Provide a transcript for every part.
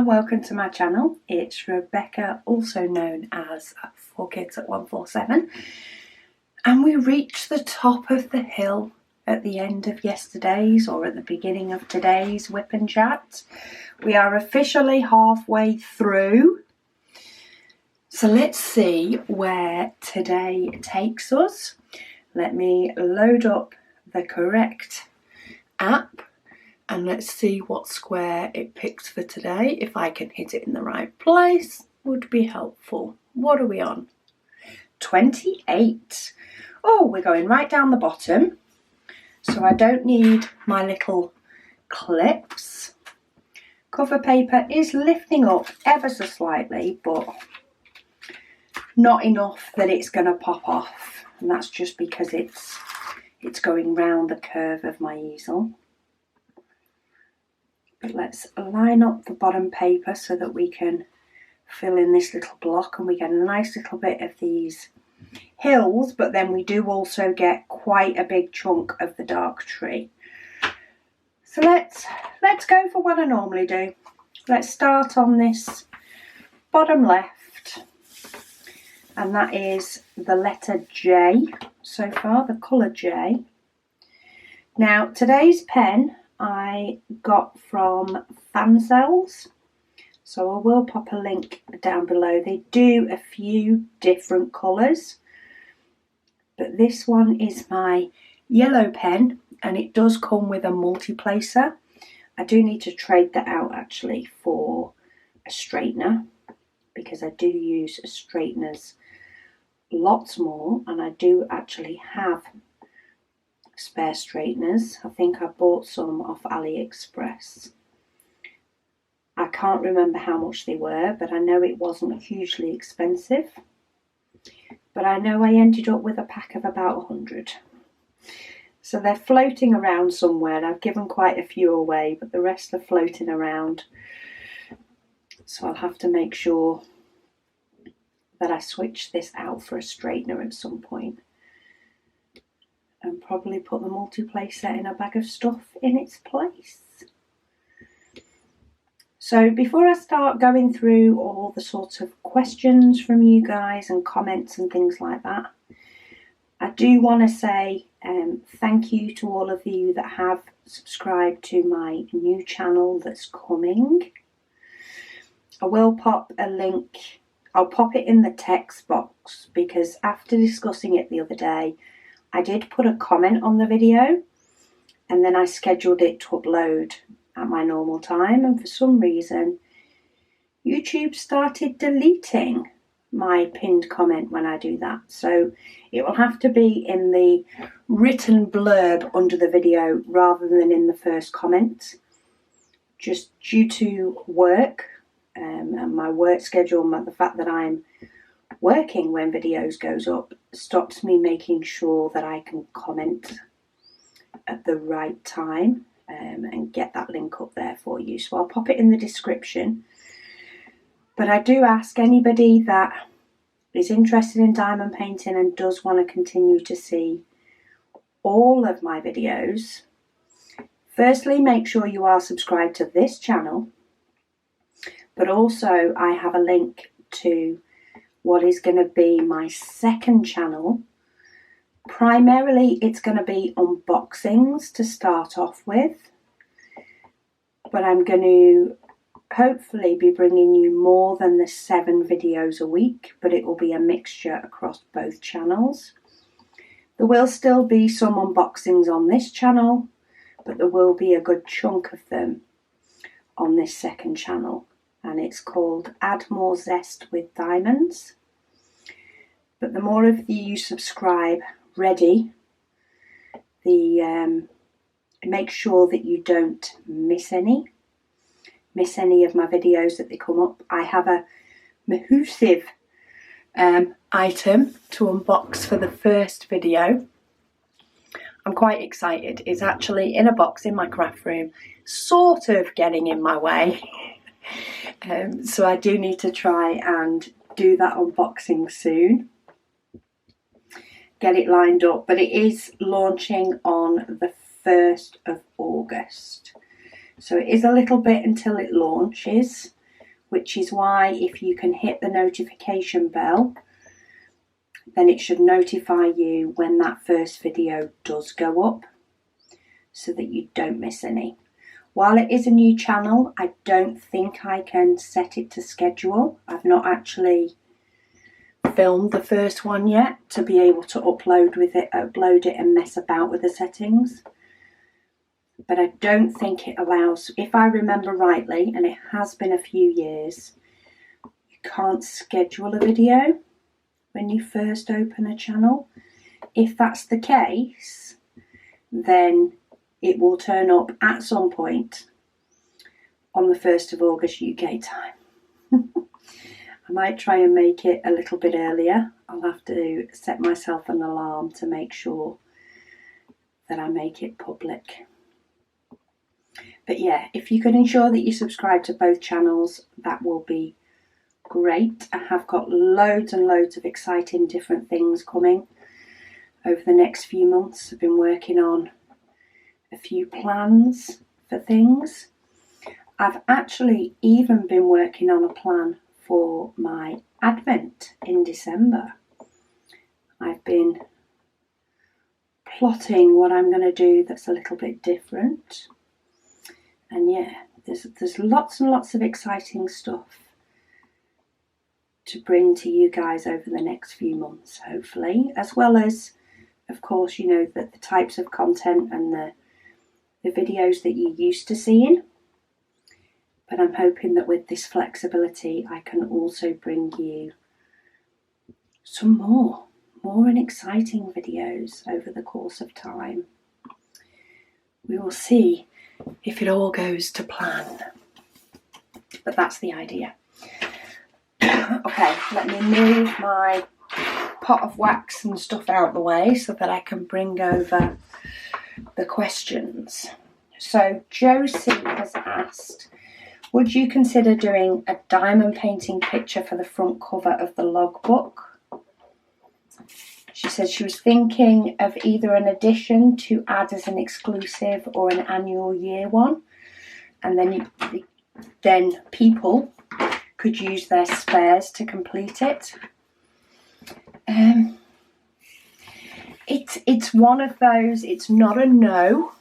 and welcome to my channel. It's Rebecca, also known as 4Kids at 147, and we reached the top of the hill at the end of yesterday's or at the beginning of today's whip and chat. We are officially halfway through, so let's see where today takes us. Let me load up the correct app and let's see what square it picks for today. If I can hit it in the right place, would be helpful. What are we on? 28. Oh, we're going right down the bottom. So I don't need my little clips. Cover paper is lifting up ever so slightly, but not enough that it's going to pop off. And that's just because it's going round the curve of my easel. But let's line up the bottom paper so that we can fill in this little block and we get a nice little bit of these hills, but then we do also get quite a big chunk of the dark tree. So let's go for what I normally do. Let's start on this bottom left, and that is the letter J so far, the colour J. Now today's pen I got from Fancells, so I will pop a link down below. They do a few different colours, but this one is my yellow pen and it does come with a multi-placer. I do need to trade that out actually for a straightener, because I do use straighteners lots more, and I do actually have spare straighteners. I think I bought some off AliExpress. I can't remember how much they were, but I know it wasn't hugely expensive. But I know I ended up with a pack of about 100. So they're floating around somewhere. I've given quite a few away, but the rest are floating around. So I'll have to make sure that I switch this out for a straightener at some point. And probably put the multi-placer in a bag of stuff in its place. So before I start going through all the sorts of questions from you guys and comments and things like that, I do want to say thank you to all of you that have subscribed to my new channel that's coming. I will pop a link. I'll pop it in the text box, because after discussing it the other day, I did put a comment on the video and then I scheduled it to upload at my normal time, and for some reason YouTube started deleting my pinned comment when I do that. So it will have to be in the written blurb under the video rather than in the first comment, just due to work and my work schedule, and the fact that I'm working when videos goes up stops me making sure that I can comment at the right time and get that link up there for you. So I'll pop it in the description. But I do ask anybody that is interested in diamond painting and does want to continue to see all of my videos, firstly make sure you are subscribed to this channel, but also I have a link to what is going to be my second channel. Primarily it's going to be unboxings to start off with, but I'm going to hopefully be bringing you more than the 7 videos a week, but it will be a mixture across both channels. There will still be some unboxings on this channel, but there will be a good chunk of them on this second channel, and it's called Add More Zest with Diamonds. But the more of you subscribe ready, make sure that you don't miss any of my videos that they come up. I have a massive item to unbox for the first video. I'm quite excited. It's actually in a box in my craft room, sort of getting in my way. So I do need to try and do that unboxing soon. Get it lined up, but it is launching on the 1st of August. So it is a little bit until it launches, which is why if you can hit the notification bell, then it should notify you when that first video does go up so that you don't miss any. While it is a new channel, I don't think I can set it to schedule. I've not actually filmed the first one yet to be able to upload it and mess about with the settings. But I don't think it allows, if I remember rightly, and it has been a few years, you can't schedule a video when you first open a channel. If that's the case, then it will turn up at some point on the 1st of August UK time. I might try and make it a little bit earlier. I'll have to set myself an alarm to make sure that I make it public. But yeah, if you can ensure that you subscribe to both channels, that will be great. I have got loads and loads of exciting different things coming over the next few months. I've been working on a few plans for things. I've actually even been working on a plan for my Advent in December. I've been plotting what I'm going to do that's a little bit different. And yeah, there's lots and lots of exciting stuff to bring to you guys over the next few months, hopefully, as well as, of course, you know, the types of content and the videos that you're used to seeing. But I'm hoping that with this flexibility, I can also bring you some more and exciting videos over the course of time. We will see if it all goes to plan. But that's the idea. Okay, let me move my pot of wax and stuff out the way so that I can bring over the questions. So Josie has asked, would you consider doing a diamond painting picture for the front cover of the logbook? She said she was thinking of either an edition to add as an exclusive or an annual year one, and then people could use their spares to complete it. It's one of those, it's not a no,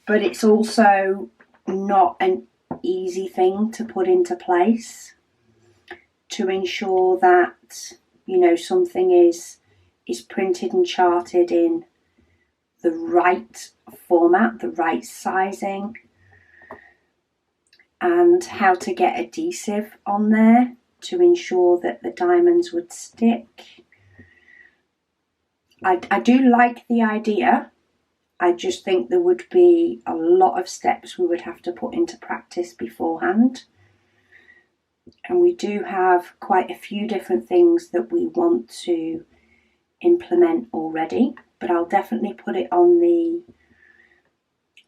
but it's also not an easy thing to put into place to ensure that, you know, something is printed and charted in the right format, the right sizing, and how to get adhesive on there to ensure that the diamonds would stick. I do like the idea. I just think there would be a lot of steps we would have to put into practice beforehand. And we do have quite a few different things that we want to implement already, but I'll definitely put it on the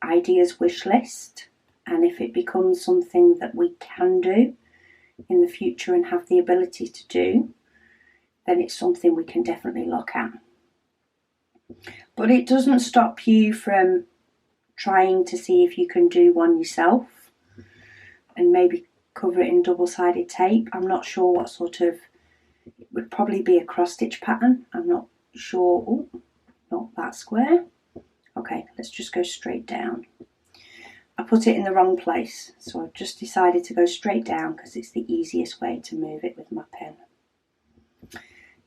ideas wish list. And if it becomes something that we can do in the future and have the ability to do, then it's something we can definitely look at. But it doesn't stop you from trying to see if you can do one yourself and maybe cover it in double-sided tape. I'm not sure what sort of, it would probably be a cross-stitch pattern. I'm not sure. Oh, not that square. Okay, let's just go straight down. I put it in the wrong place, so I've just decided to go straight down because it's the easiest way to move it with my pen.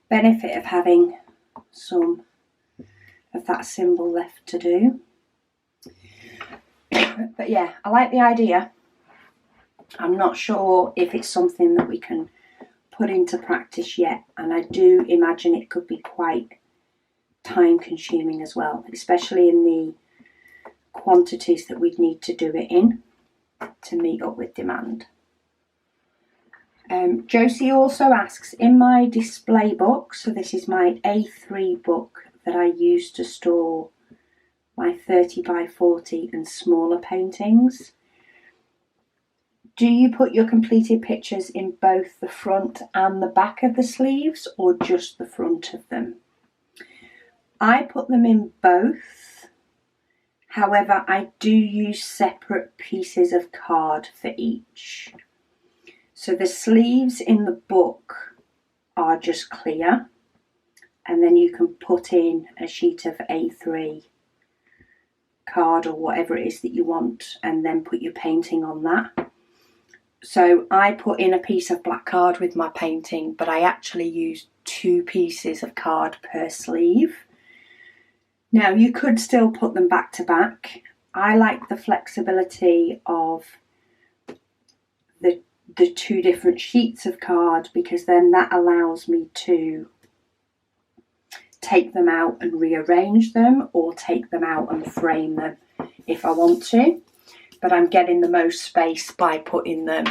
Benefit of having some of that symbol left to do. But yeah, I like the idea. I'm not sure if it's something that we can put into practice yet, and I do imagine it could be quite time consuming as well, especially in the quantities that we'd need to do it in to meet up with demand. Josie also asks, in my display book, so this is my A3 book that I use to store my 30 by 40 and smaller paintings, do you put your completed pictures in both the front and the back of the sleeves, or just the front of them? I put them in both. However, I do use separate pieces of card for each. So the sleeves in the book are just clear, and then you can put in a sheet of A3 card or whatever it is that you want, and then put your painting on that. So I put in a piece of black card with my painting, but I actually used 2 pieces of card per sleeve. Now you could still put them back to back. I like the flexibility of the 2 different sheets of card, because then that allows me to take them out and rearrange them, or take them out and frame them if I want to. But I'm getting the most space by putting them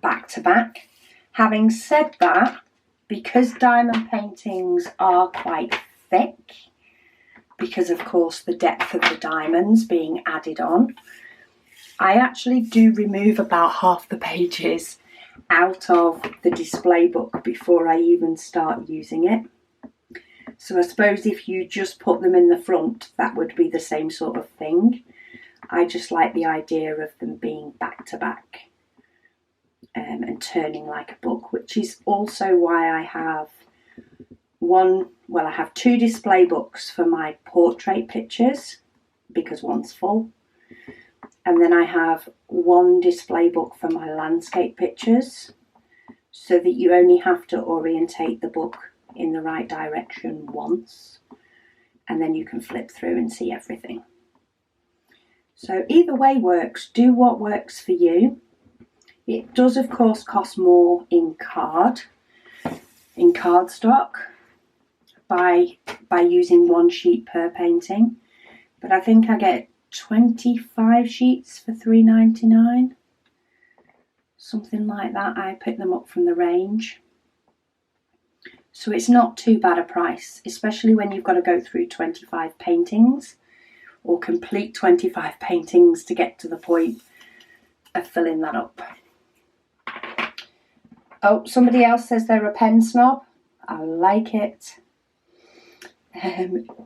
back to back. Having said that, because diamond paintings are quite thick, because of course the depth of the diamonds being added on, I actually do remove about half the pages out of the display book before I even start using it. So I suppose if you just put them in the front, that would be the same sort of thing. I just like the idea of them being back to back and turning like a book, which is also why I have I have 2 display books for my portrait pictures, because one's full. And then I have 1 display book for my landscape pictures, so that you only have to orientate the book in the right direction once, and then you can flip through and see everything. So either way works. Do what works for you. It does of course cost more in cardstock by using 1 sheet per painting, but I think I get 25 sheets for £3.99, something like that. I pick them up from the range, so it's not too bad a price, especially when you've got to go through 25 paintings or complete 25 paintings to get to the point of filling that up. Oh, somebody else says they're a pen snob. I like it.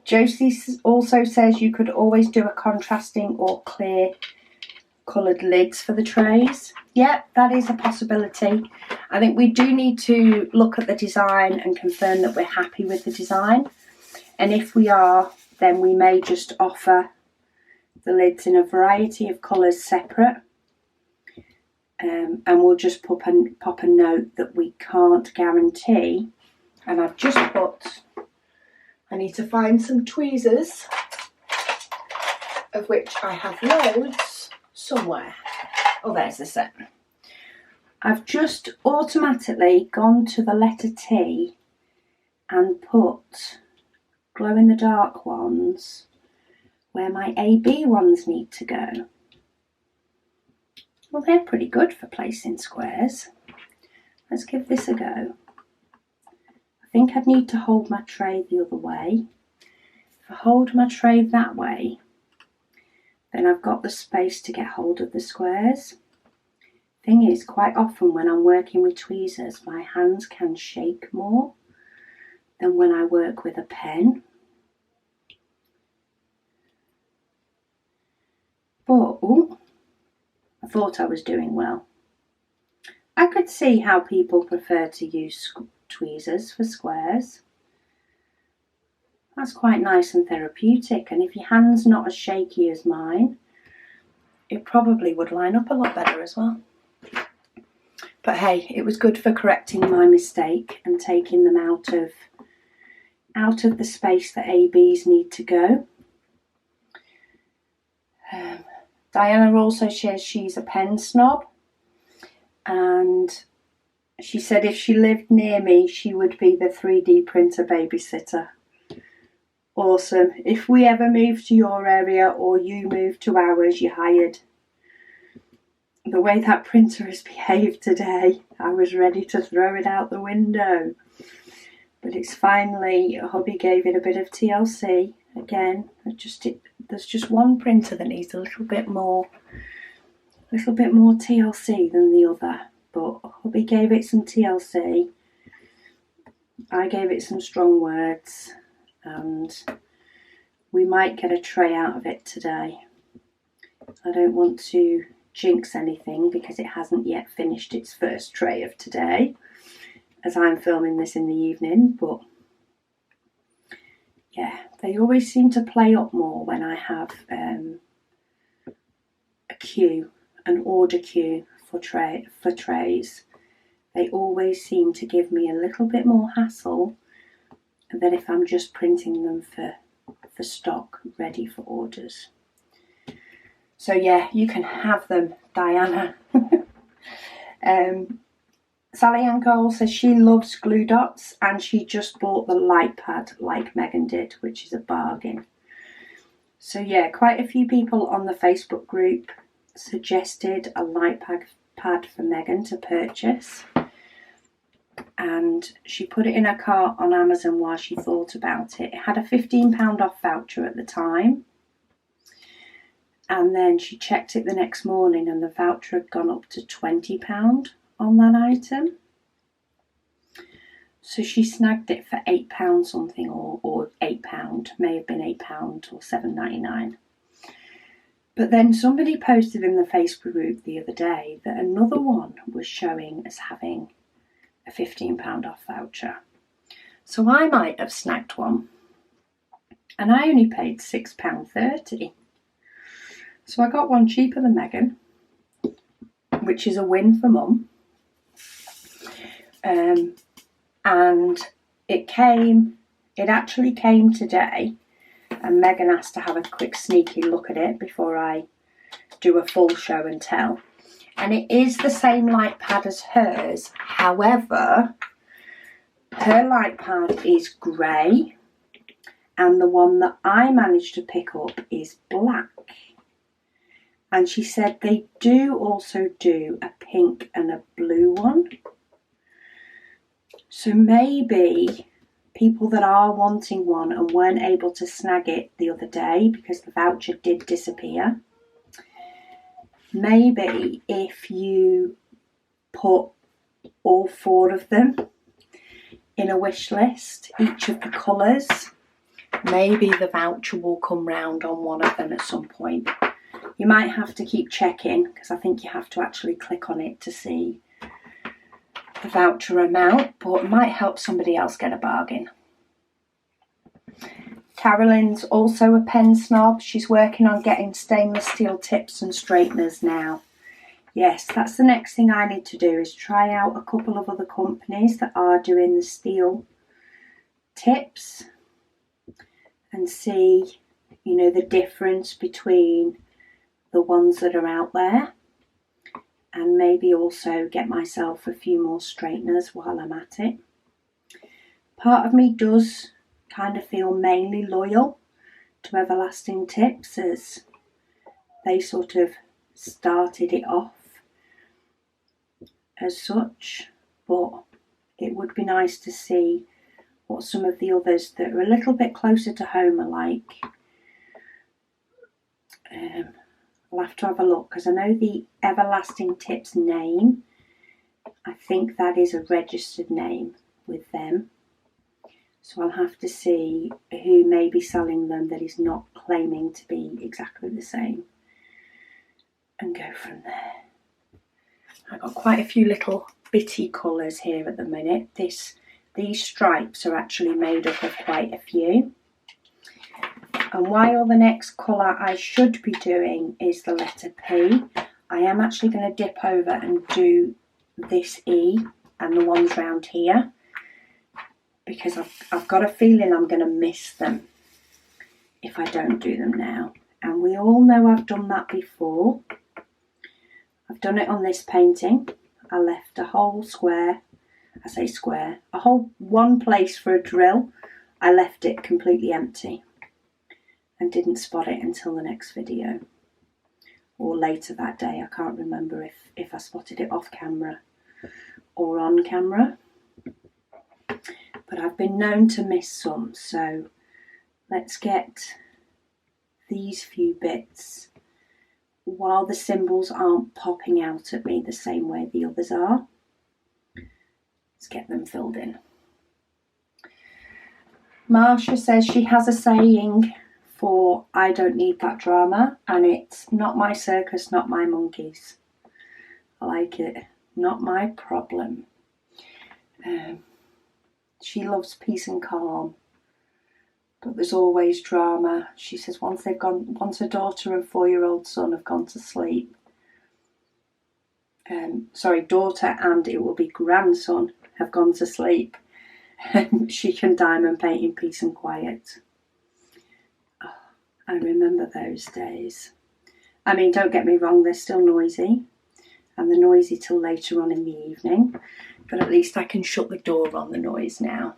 Josie also says you could always do a contrasting or clear coloured lids for the trays. Yeah, that is a possibility. I think we do need to look at the design and confirm that we're happy with the design. And if we are, then we may just offer the lids in a variety of colours separate. And we'll just pop a note that we can't guarantee. And I've just put, I need to find some tweezers, of which I have loads somewhere. Oh, there's the set. I've just automatically gone to the letter T and put glow in the dark ones where my AB ones need to go. Well, they're pretty good for placing squares. Let's give this a go. I think I'd need to hold my tray the other way. If I hold my tray that way, then I've got the space to get hold of the squares. Thing is, quite often when I'm working with tweezers, my hands can shake more than when I work with a pen. But, ooh, I thought I was doing well. I could see how people prefer to use tweezers for squares. That's quite nice and therapeutic, and if your hand's not as shaky as mine, it probably would line up a lot better as well. But hey, it was good for correcting my mistake and taking them out of the space that ABs need to go. Diana also says she's a pen snob, and she said if she lived near me, she would be the 3D printer babysitter. Awesome. If we ever move to your area or you move to ours, you're hired. The way that printer has behaved today, I was ready to throw it out the window. But it's finally, hubby gave it a bit of TLC. Again, there's just one printer that needs a little bit more TLC than the other. But hubby gave it some TLC. I gave it some strong words. And we might get a tray out of it today. I don't want to jinx anything because it hasn't yet finished its first tray of today, as I'm filming this in the evening. But yeah, they always seem to play up more when I have a queue, an order queue for trays. They always seem to give me a little bit more hassle than if I'm just printing them for stock ready for orders. So yeah, you can have them, Diana. Sally Ann Cole says she loves glue dots and she just bought the light pad like Megan did, which is a bargain. So yeah, quite a few people on the Facebook group suggested a light pad for Megan to purchase, and she put it in her cart on Amazon while she thought about it. It had a £15 off voucher at the time, and then she checked it the next morning and the voucher had gone up to £20 on that item. So she snagged it for £8 something, or £8, may have been £8 or $7.99. But then somebody posted in the Facebook group the other day that another one was showing as having a £15 off voucher. So I might have snagged one, and I only paid £6.30. So I got one cheaper than Megan, which is a win for Mum. And it actually came today, and Megan asked to have a quick sneaky look at it before I do a full show and tell. And it is the same light pad as hers. However, her light pad is grey and the one that I managed to pick up is black. And she said they do also do a pink and a blue one. So maybe people that are wanting one and weren't able to snag it the other day because the voucher did disappear, maybe if you put all 4 of them in a wish list, each of the colours, maybe the voucher will come round on one of them at some point. You might have to keep checking because I think you have to actually click on it to see the voucher amount, but it might help somebody else get a bargain. Carolyn's also a pen snob. She's working on getting stainless steel tips and straighteners now. Yes, that's the next thing I need to do, is try out a couple of other companies that are doing the steel tips and see, you know, the difference between the ones that are out there, and maybe also get myself a few more straighteners while I'm at it. Part of me does kind of feel mainly loyal to Everlasting Tips, as they sort of started it off as such, but it would be nice to see what some of the others that are a little bit closer to home are like. I'll have to have a look because I know the Everlasting Tips name, I think that is a registered name with them. So I'll have to see who may be selling them that is not claiming to be exactly the same and go from there. I've got quite a few little bitty colours here at the minute. These stripes are actually made up of quite a few. And while the next colour I should be doing is the letter P, I am actually going to dip over and do this E and the ones round here, because I've got a feeling I'm going to miss them if I don't do them now. And we all know I've done that before. I've done it on this painting. I left a whole square, I say square, a whole one place for a drill. I left it completely empty and didn't spot it until the next video, or later that day. I can't remember if I spotted it off camera or on camera, but I've been known to miss some. So let's get these few bits while the symbols aren't popping out at me the same way the others are. Let's get them filled in. Marsha says she has a saying for I don't need that drama, and it's not my circus, not my monkeys. I like it. Not my problem. She loves peace and calm, but there's always drama. She says once her daughter and 4-year-old son have gone to sleep, daughter and it will be grandson have gone to sleep, she can diamond paint in peace and quiet. Oh, I remember those days. I mean, don't get me wrong, they're still noisy, and they're noisy till later on in the evening, but at least I can shut the door on the noise now.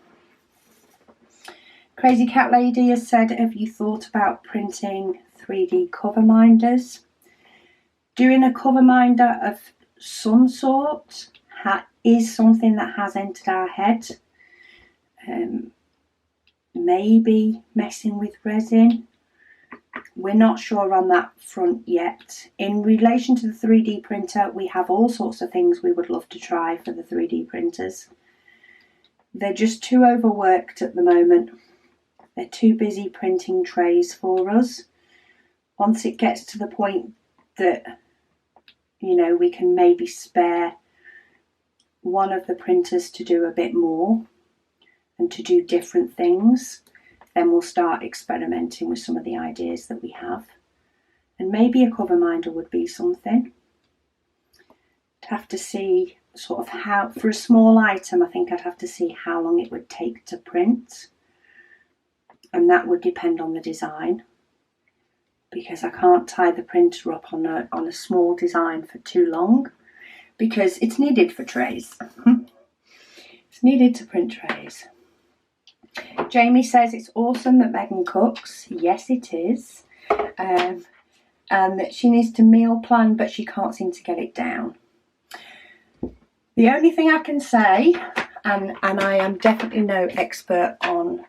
Crazy Cat Lady has said, have you thought about printing 3D cover minders? Doing a cover minder of some sort is something that has entered our head. Maybe messing with resin. We're not sure on that front yet. In relation to the 3D printer, we have all sorts of things we would love to try for the 3D printers. They're just too overworked at the moment. They're too busy printing trays for us. Once it gets to the point that, we can maybe spare one of the printers to do a bit more and to do different things, then we'll start experimenting with some of the ideas that we have. And maybe a cover minder would be something. I'd have to see sort of how, for a small item, I think I'd have to see how long it would take to print. And that would depend on the design, because I can't tie the printer up on a small design for too long, because it's needed for trays. It's needed to print trays. Jamie says it's awesome that Megan cooks. Yes, it is. And that she needs to meal plan, but she can't seem to get it down. The only thing I can say, and I am definitely no expert on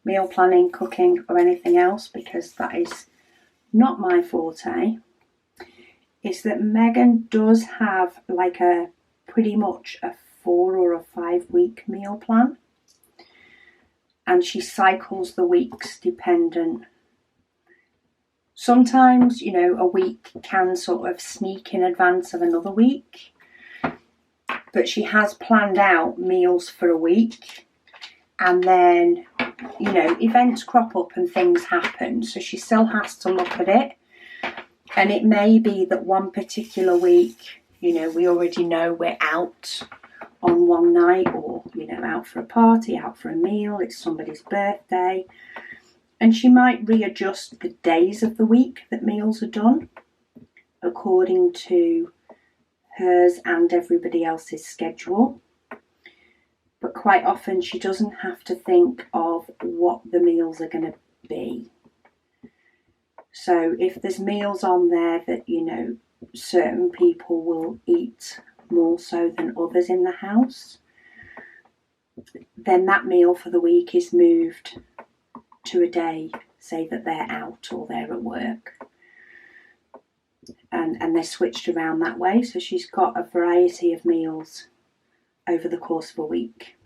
meal planning, cooking or anything else, because that is not my forte, is that Megan does have like a pretty much a 4 or a 5 week meal plan, and she cycles the weeks dependent. Sometimes, a week can sort of sneak in advance of another week, but she has planned out meals for a week, and then events crop up and things happen, so she still has to look at it. And it may be that one particular week, we already know we're out on one night, or out for a party, out for a meal, it's somebody's birthday, and she might readjust the days of the week that meals are done according to hers and everybody else's schedule. But quite often she doesn't have to think of what the meals are going to be. So if there's meals on there that, certain people will eat more so than others in the house, then that meal for the week is moved to a day, say that they're out or they're at work. And they're switched around that way. So she's got a variety of meals over the course of a week,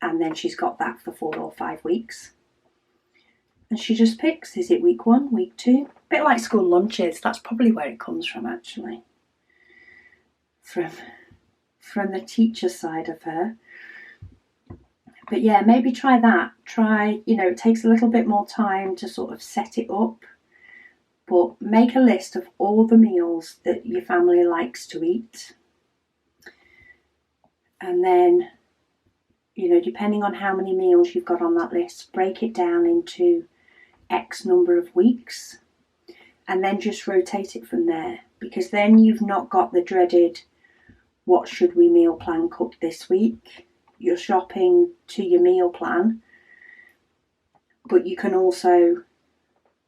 and then she's got that for 4 or 5 weeks, and she just picks, is it week 1, week 2, a bit like school lunches. That's probably where it comes from, actually, from the teacher side of her. But yeah, maybe try that. It takes a little bit more time to sort of set it up, but make a list of all the meals that your family likes to eat. And then, depending on how many meals you've got on that list, break it down into X number of weeks, and then just rotate it from there, because then you've not got the dreaded, what should we meal plan cook this week? You're shopping to your meal plan, but you can also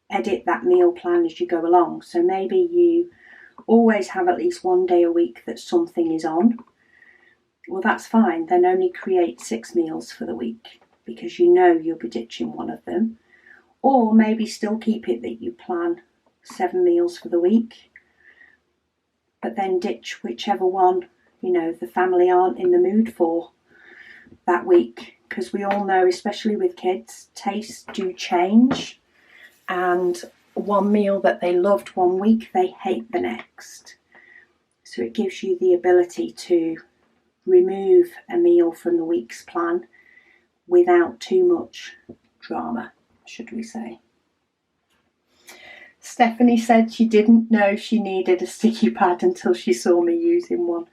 edit that meal plan as you go along. So maybe you always have at least one day a week that something is on. Well, that's fine. Then only create 6 meals for the week, because you'll be ditching one of them. Or maybe still keep it that you plan 7 meals for the week, but then ditch whichever one, the family aren't in the mood for that week. Because we all know, especially with kids, tastes do change. and one meal that they loved one week, they hate the next. So it gives you the ability to remove a meal from the week's plan without too much drama, should we say. Stephanie said she didn't know she needed a sticky pad until she saw me using one.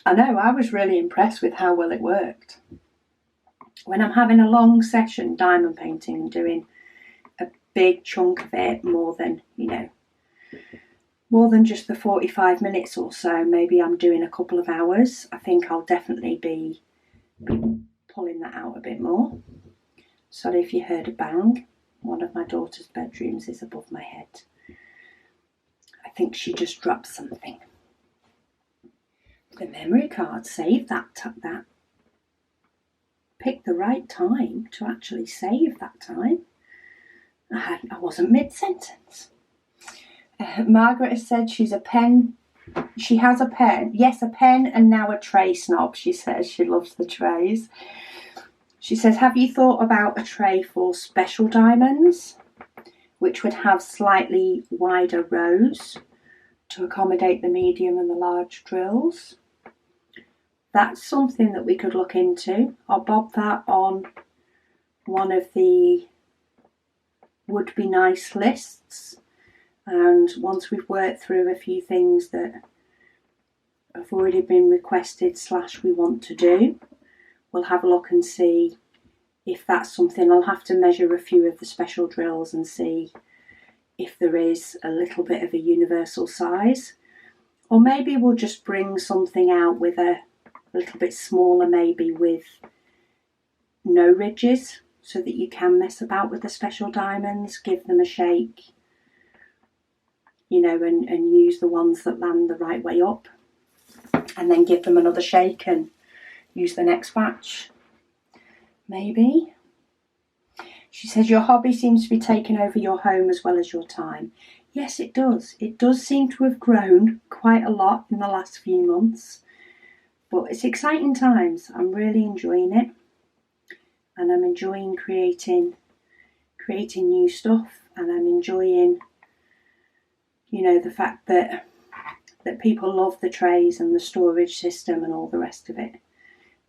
I know, I was really impressed with how well it worked. When I'm having a long session diamond painting and doing a big chunk of it, more than just the 45 minutes or so, maybe I'm doing a couple of hours, I think I'll definitely be pulling that out a bit more. Sorry if you heard a bang. One of my daughter's bedrooms is above my head. I think she just dropped something. The memory card saved that. Picked the right time to actually save that time. I wasn't mid-sentence. Margaret has said she has a pen. Yes, a pen and now a tray snob. She says she loves the trays. She says, have you thought about a tray for special diamonds, which would have slightly wider rows to accommodate the medium and the large drills? That's something that we could look into. I'll bob that on one of the would be nice lists. And once we've worked through a few things that have already been requested / we want to do, we'll have a look and see if that's something. I'll have to measure a few of the special drills and see if there is a little bit of a universal size. Or maybe we'll just bring something out with a little bit smaller, maybe with no ridges, so that you can mess about with the special diamonds, give them a shake, and use the ones that land the right way up, and then give them another shake and use the next batch, maybe. She says, your hobby seems to be taking over your home as well as your time. Yes, it does. It does seem to have grown quite a lot in the last few months, but it's exciting times. I'm really enjoying it, and I'm enjoying creating new stuff, and I'm enjoying the fact that people love the trays and the storage system and all the rest of it.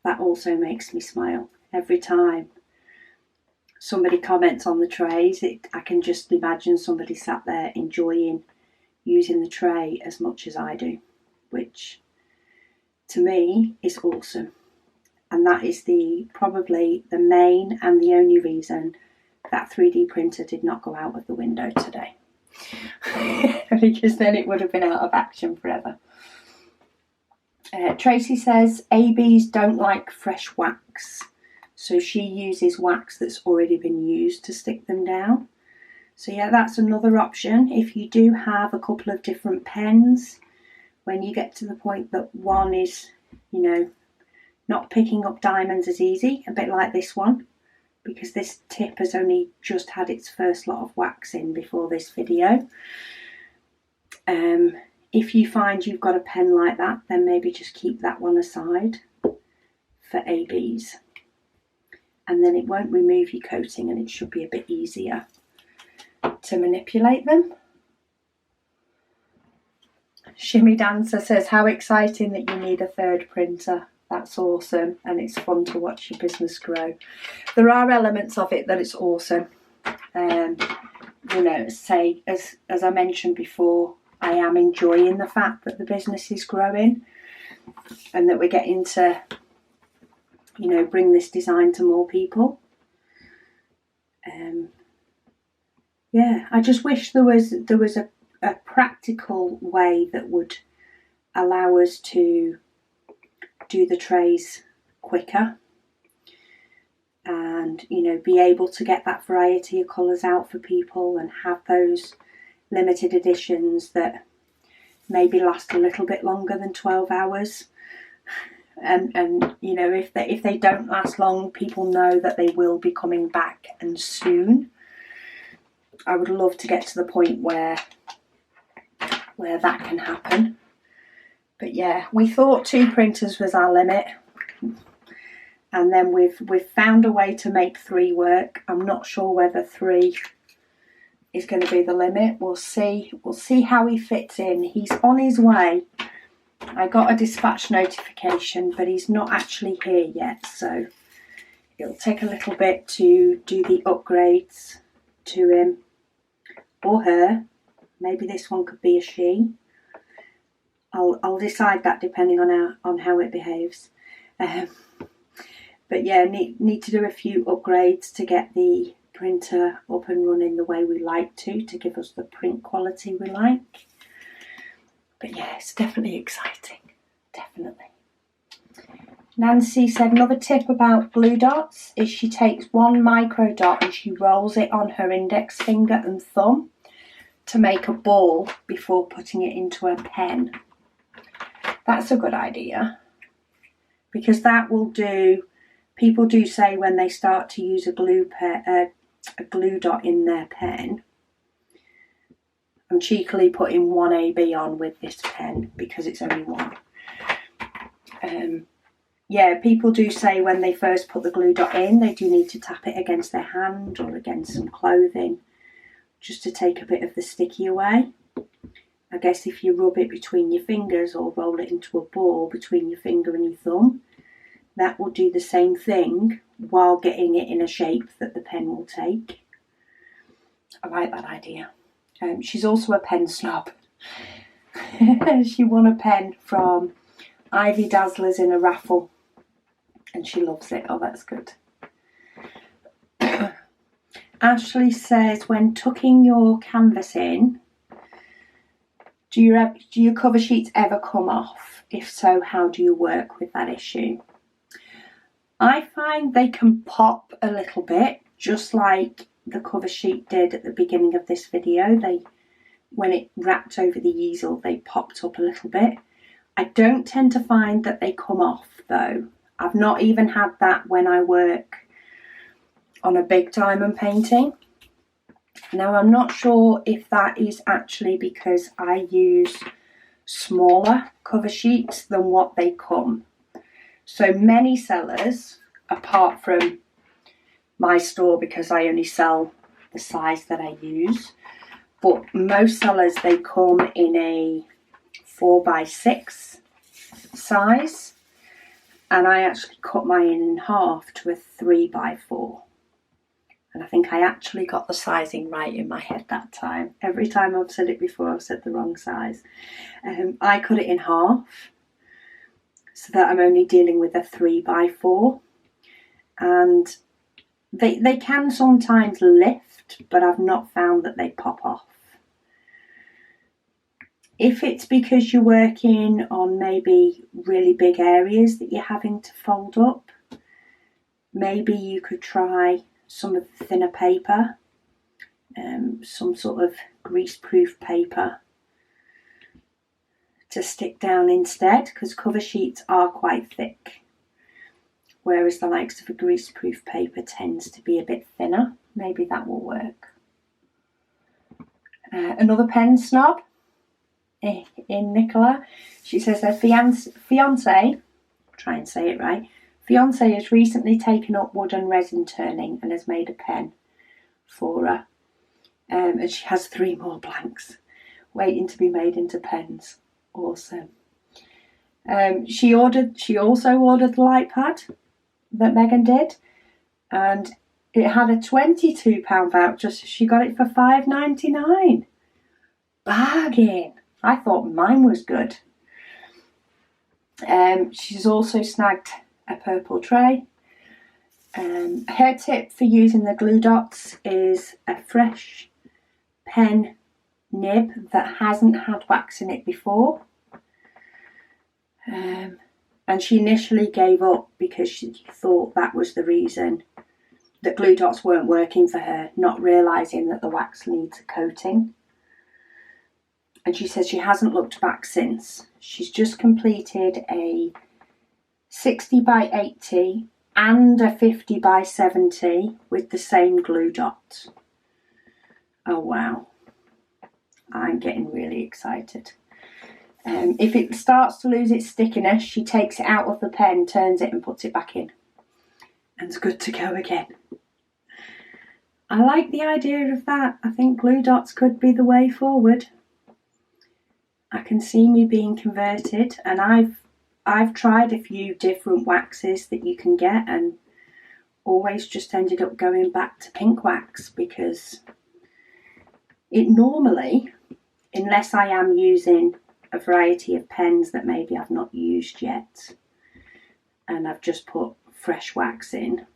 That also makes me smile. Every time somebody comments on the trays, I can just imagine somebody sat there enjoying using the tray as much as I do, which to me is awesome. And that is probably the main and the only reason that 3D printer did not go out of the window today. Because then it would have been out of action forever. Tracy says ABs don't like fresh wax, so she uses wax that's already been used to stick them down. So yeah, that's another option. If you do have a couple of different pens, when you get to the point that one is, not picking up diamonds as easy, a bit like this one, because this tip has only just had its first lot of wax in before this video. If you find you've got a pen like that, then maybe just keep that one aside for ABs. And then it won't remove your coating, and it should be a bit easier to manipulate them. Shimmy Dancer says, how exciting that you need a third printer. That's awesome, and it's fun to watch your business grow. There are elements of it that it's awesome. Say, as I mentioned before, I am enjoying the fact that the business is growing and that we're getting to, bring this design to more people. I just wish there was a practical way that would allow us to do the trays quicker and be able to get that variety of colours out for people and have those limited editions that maybe last a little bit longer than 12 hours, and if they don't last long, people know that they will be coming back and soon. I would love to get to the point where that can happen. But yeah, we thought 2 printers was our limit, and then we've found a way to make 3 work. I'm not sure whether 3 is going to be the limit. We'll see how he fits in. He's on his way. I got a dispatch notification, but he's not actually here yet, so it'll take a little bit to do the upgrades to him or her. Maybe this one could be a she. I'll decide that depending on how it behaves. But yeah, need to do a few upgrades to get the printer up and running the way we like to give us the print quality we like. But yeah, it's definitely exciting, definitely. Nancy said another tip about glue dots is she takes one micro dot and she rolls it on her index finger and thumb to make a ball before putting it into a pen. That's a good idea, because that will do. People do say when they start to use a glue dot in their pen. I'm cheekily putting 1AB on with this pen because it's only one. Yeah, people do say when they first put the glue dot in, they do need to tap it against their hand or against some clothing just to take a bit of the sticky away. I guess if you rub it between your fingers or roll it into a ball between your finger and your thumb, that will do the same thing while getting it in a shape that the pen will take. I like that idea. She's also a pen snob. She won a pen from Ivy Dazzlers in a raffle and she loves it. Oh, that's good. Ashley says, when tucking your canvas in, do your cover sheets ever come off? If so, how do you work with that issue? I find they can pop a little bit, just like the cover sheet did at the beginning of this video. When it wrapped over the easel, they popped up a little bit. I don't tend to find that they come off though. I've not even had that when I work on a big diamond painting. Now, I'm not sure if that is actually because I use smaller cover sheets than what they come. So many sellers, apart from my store because I only sell the size that I use, but most sellers, they come in a 4x6 size, and I actually cut mine in half to a 3x4. And I think I actually got the sizing right in my head that time. Every time I've said it before, I've said the wrong size. I cut it in half so that I'm only dealing with a 3x4. And they can sometimes lift, but I've not found that they pop off. If it's because you're working on maybe really big areas that you're having to fold up, maybe you could try some of the thinner paper, some sort of grease-proof paper to stick down instead, because cover sheets are quite thick, whereas the likes of a grease-proof paper tends to be a bit thinner. Maybe that will work. Another pen snob in Nicola. She says her fiance, try and say it right, fiance has recently taken up wood and resin turning and has made a pen for her. And she has 3 more blanks waiting to be made into pens. Awesome. She also ordered the light pad that Megan did, and it had a £22 voucher, so she got it for £5.99. Bargain. I thought mine was good. She's also snagged a purple tray. Her tip for using the glue dots is a fresh pen nib that hasn't had wax in it before. And she initially gave up because she thought that was the reason that glue dots weren't working for her, not realising that the wax needs a coating. And she says she hasn't looked back since. She's just completed a 60x80 and a 50x70 with the same glue dot. Oh wow, I'm getting really excited. If it starts to lose its stickiness, she takes it out of the pen, turns it and puts it back in, and it's good to go again. I like the idea of that. I think glue dots could be the way forward. I can see me being converted, and I've tried a few different waxes that you can get and always just ended up going back to pink wax, because it normally, unless I am using a variety of pens that maybe I've not used yet and I've just put fresh wax in,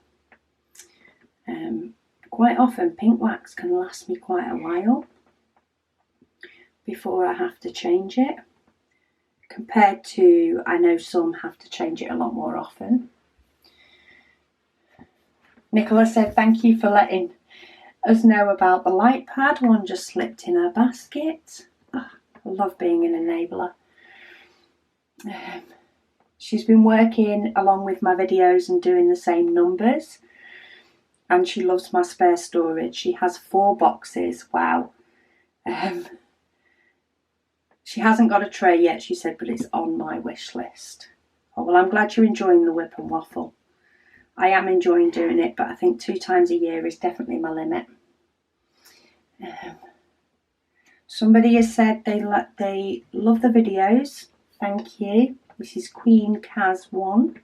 quite often pink wax can last me quite a while before I have to change it, compared to, I know some have to change it a lot more often. Nicola said, thank you for letting us know about the light pad. One just slipped in her basket. Oh, I love being an enabler. She's been working along with my videos and doing the same numbers, and she loves my spare storage. She has 4 boxes. Wow. She hasn't got a tray yet, she said, but it's on my wish list. Oh, well, I'm glad you're enjoying the whip and waffle. I am enjoying doing it, but I think 2 times a year is definitely my limit. Somebody has said they love the videos. Thank you. This is Queen Kaz 1.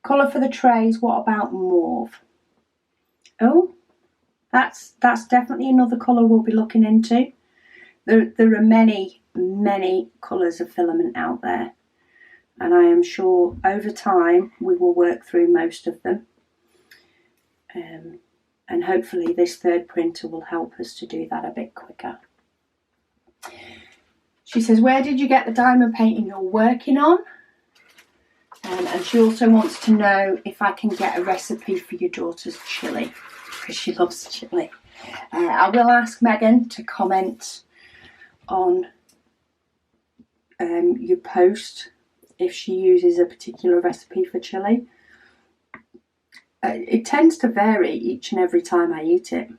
Colour for the trays, what about mauve? Oh, that's definitely another colour we'll be looking into. There are many colours of filament out there, and I am sure over time we will work through most of them. And hopefully this third printer will help us to do that a bit quicker. She says, where did you get the diamond painting you're working on? And she also wants to know if I can get a recipe for your daughter's chilli, because she loves chilli. I will ask Megan to comment on your post if she uses a particular recipe for chilli. It tends to vary each and every time I eat it,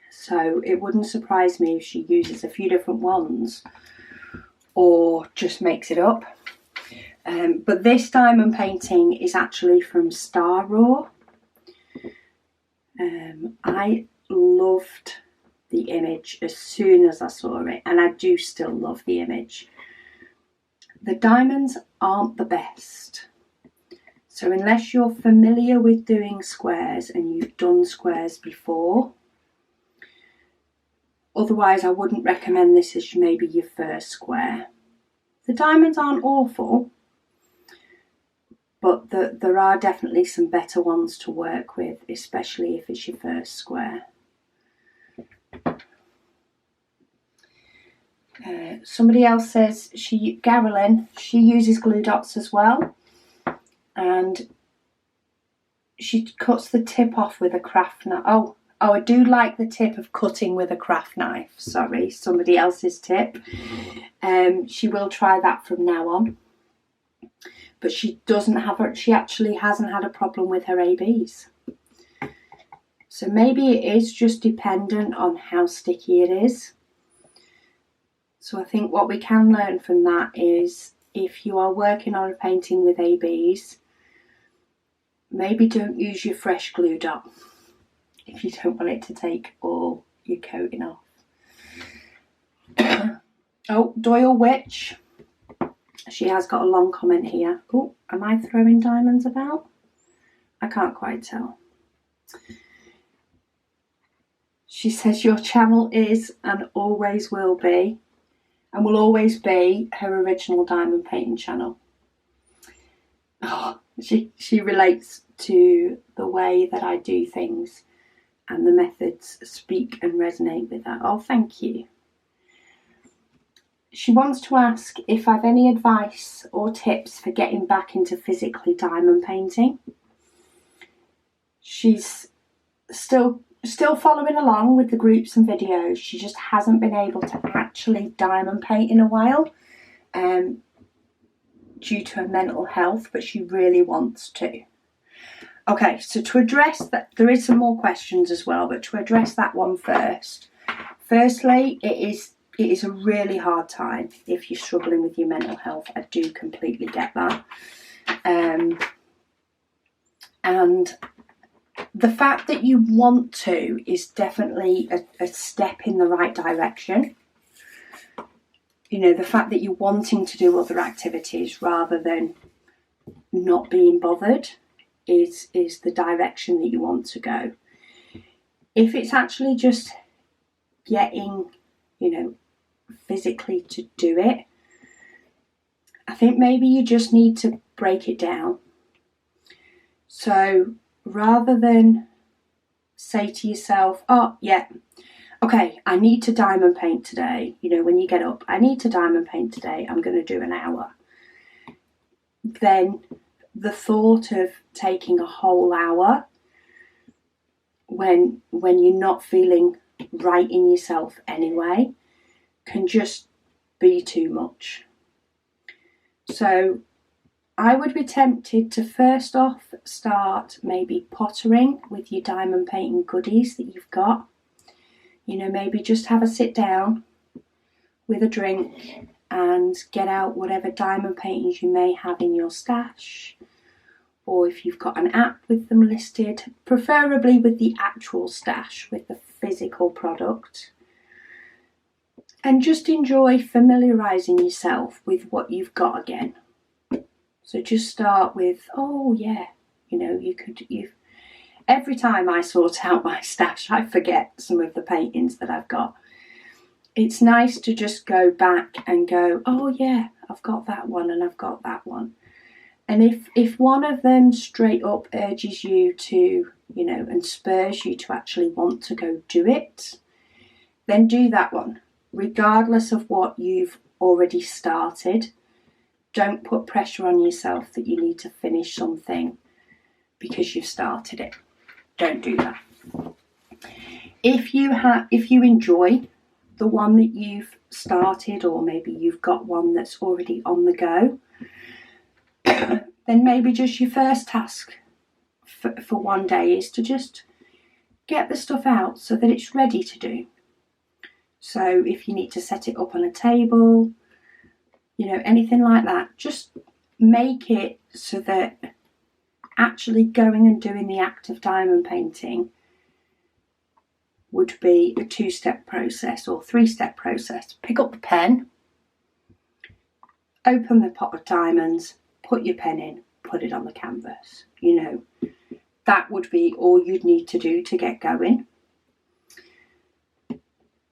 so it wouldn't surprise me if she uses a few different ones or just makes it up. But this diamond painting is actually from Star Raw. I loved the image as soon as I saw it, and I do still love the image. The diamonds aren't the best, so unless you're familiar with doing squares and you've done squares before, otherwise I wouldn't recommend this as maybe your first square. The diamonds aren't awful, but there are definitely some better ones to work with, especially if it's your first square. Somebody else says, Garylin, she uses glue dots as well, and she cuts the tip off with a craft knife. Oh, I do like the tip of cutting with a craft knife. Sorry, somebody else's tip. She will try that from now on. But she actually hasn't had a problem with her ABs. So maybe it is just dependent on how sticky it is. So I think what we can learn from that is, if you are working on a painting with ABs, maybe don't use your fresh glue dot if you don't want it to take all your coating off. Oh, Doyle Witch. She has got a long comment here. Oh, am I throwing diamonds about? I can't quite tell. She says, your channel is and always will be, and will always be, her original diamond painting channel. Oh, she relates to the way that I do things, and the methods speak and resonate with her. Oh, thank you. She wants to ask if I've any advice or tips for getting back into physically diamond painting. She's still following along with the groups and videos. She just hasn't been able to actually diamond paint in a while due to her mental health, but she really wants to. Okay, so to address that, there is some more questions as well, but to address that one first. Firstly, it is a really hard time if you're struggling with your mental health. I do completely get that. And the fact that you want to is definitely a step in the right direction. You know, the fact that you're wanting to do other activities rather than not being bothered is the direction that you want to go. If it's actually just getting, you know, physically to do it, I think maybe you just need to break it down. So rather than say to yourself, oh yeah, okay, I need to diamond paint today. You know, when you get up, I need to diamond paint today. I'm going to do an hour. Then the thought of taking a whole hour when you're not feeling right in yourself anyway can just be too much. So I would be tempted to first off start maybe pottering with your diamond painting goodies that you've got. You know, maybe just have a sit down with a drink and get out whatever diamond paintings you may have in your stash, or if you've got an app with them listed, preferably with the actual stash, with the physical product. And just enjoy familiarising yourself with what you've got again. So just start with, oh yeah, you know, every time I sort out my stash, I forget some of the paintings that I've got. It's nice to just go back and go, oh yeah, I've got that one and I've got that one. And if one of them straight up urges you to, you know, and spurs you to actually want to go do it, then do that one, regardless of what you've already started. Don't put pressure on yourself that you need to finish something because you've started it. Don't do that. If you enjoy the one that you've started, or maybe you've got one that's already on the go, then maybe just your first task for one day is to just get the stuff out so that it's ready to do. So if you need to set it up on a table, you know, anything like that, just make it so that actually going and doing the act of diamond painting would be a 2-step process or 3-step process. Pick up the pen, open the pot of diamonds, put your pen in, put it on the canvas. You know, that would be all you'd need to do to get going.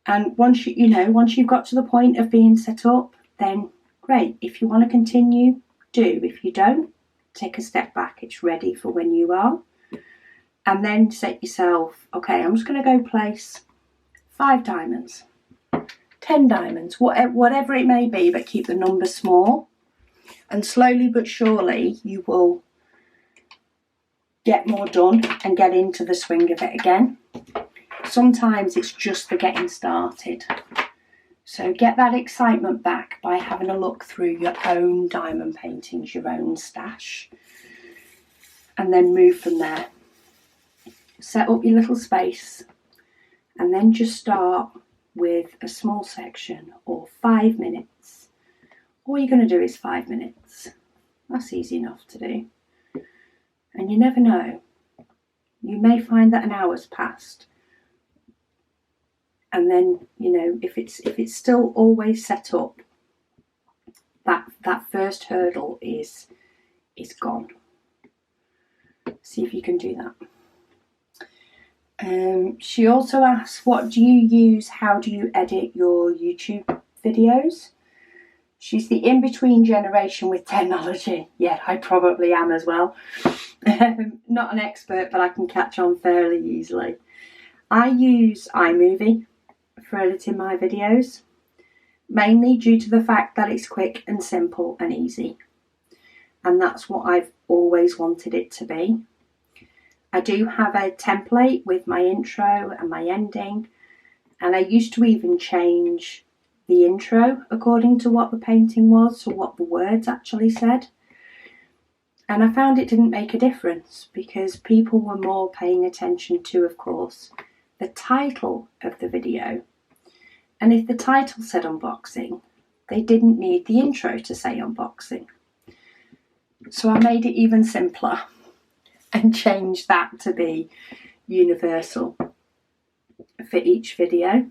And once you've got to the point of being set up, then great. If you want to continue, do. If you don't, take a step back. It's ready for when you are. And then set yourself, okay, I'm just going to go place 5 diamonds, 10 diamonds, whatever it may be, but keep the numbers small. And slowly but surely you will get more done and get into the swing of it again. Sometimes it's just the getting started. So get that excitement back by having a look through your own diamond paintings, your own stash, and then move from there. Set up your little space and then just start with a small section or 5 minutes. All you're going to do is 5 minutes. That's easy enough to do. And you never know. You may find that an hour's passed. And then, you know, if it's still always set up, that first hurdle is gone. See if you can do that. She also asks, what do you use? How do you edit your YouTube videos? She's the in-between generation with technology. Yeah, I probably am as well. Not an expert, but I can catch on fairly easily. I use iMovie for editing my videos, mainly due to the fact that it's quick and simple and easy. And that's what I've always wanted it to be. I do have a template with my intro and my ending, and I used to even change the intro according to what the painting was, or what the words actually said. And I found it didn't make a difference because people were more paying attention to, of course, the title of the video. And if the title said unboxing, they didn't need the intro to say unboxing. So I made it even simpler. and changed that to be universal for each video.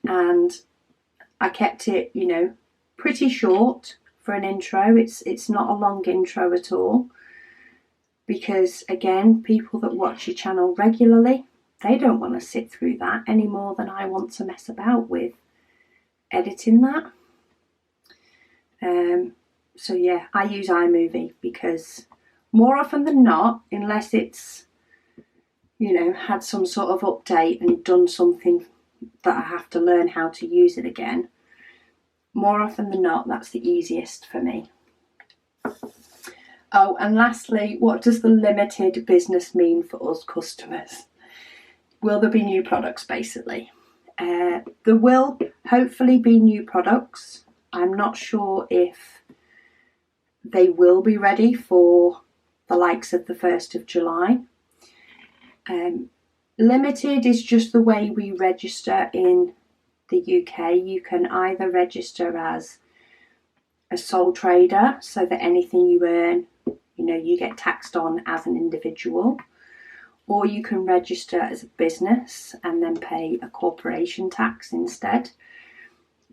And I kept it, you know, pretty short for an intro. It's not a long intro at all, because again, people that watch your channel regularly, they don't want to sit through that any more than I want to mess about with editing that. So yeah, I use iMovie because more often than not, unless it's, you know, had some sort of update and done something that I have to learn how to use it again, more often than not, that's the easiest for me. Oh, and lastly, what does the limited business mean for us customers? Will there be new products, basically? There will hopefully be new products. I'm not sure if they will be ready for the likes of the 1st of July. Limited is just the way we register in the UK. You can either register as a sole trader, so that anything you earn, you know, you get taxed on as an individual, or you can register as a business and then pay a corporation tax instead.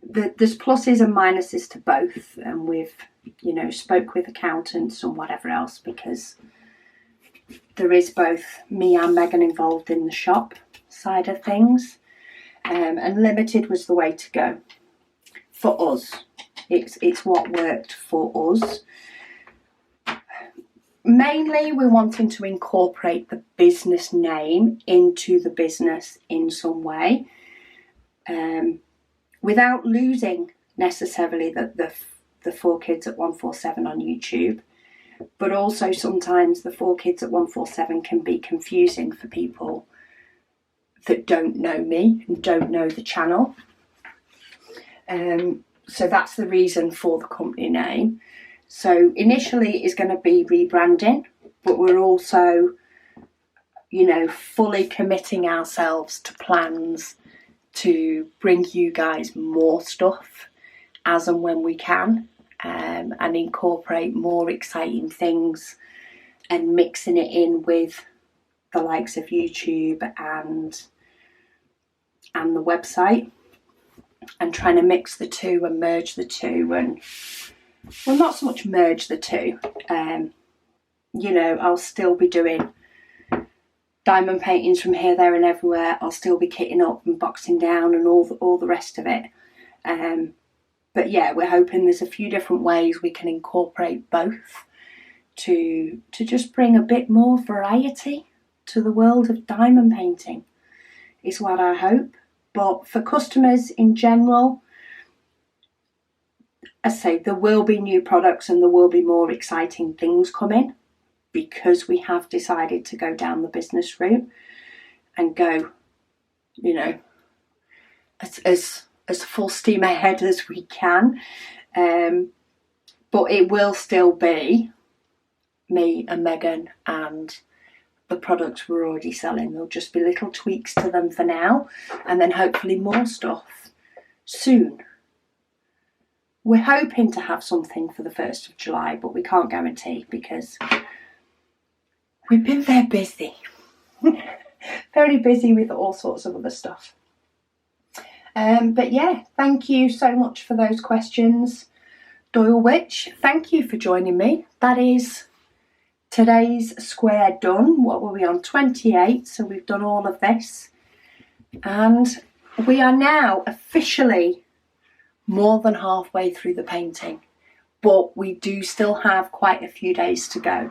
There's pluses and minuses to both, and we've, you know, spoke with accountants and whatever else, because there is both me and Megan involved in the shop side of things, and limited was the way to go for us. It's what worked for us. Mainly we're wanting to incorporate the business name into the business in some way, without losing necessarily the 4 Kids at 147 on YouTube. But also sometimes the 4 Kids at 147 can be confusing for people that don't know me and don't know the channel. So that's the reason for the company name. So initially it's going to be rebranding, but we're also, you know, fully committing ourselves to plans to bring you guys more stuff as and when we can, and incorporate more exciting things and mixing it in with the likes of YouTube and the website, and trying to mix the two and merge the two, and well, not so much merge the two. You know, I'll still be doing diamond paintings from here, there and everywhere. I'll still be kitting up and boxing down and all the rest of it. But yeah, we're hoping there's a few different ways we can incorporate both to just bring a bit more variety to the world of diamond painting, is what I hope. But for customers in general, I say there will be new products and there will be more exciting things coming, because we have decided to go down the business route and go, you know, as full steam ahead as we can. But it will still be me and Megan and the products we're already selling. There'll just be little tweaks to them for now, and then hopefully more stuff soon. We're hoping to have something for the 1st of July, but we can't guarantee because we've been very busy. Very busy with all sorts of other stuff. But yeah, thank you so much for those questions, Doyle Witch. Thank you for joining me. That is today's square done. What were we on? 28. So we've done all of this. And we are now officially more than halfway through the painting. But we do still have quite a few days to go.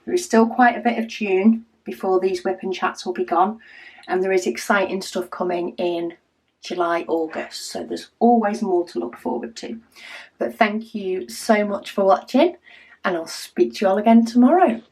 There is still quite a bit of June before these whip and chats will be gone. And there is exciting stuff coming in July, August. So there's always more to look forward to. But thank you so much for watching, and I'll speak to you all again tomorrow.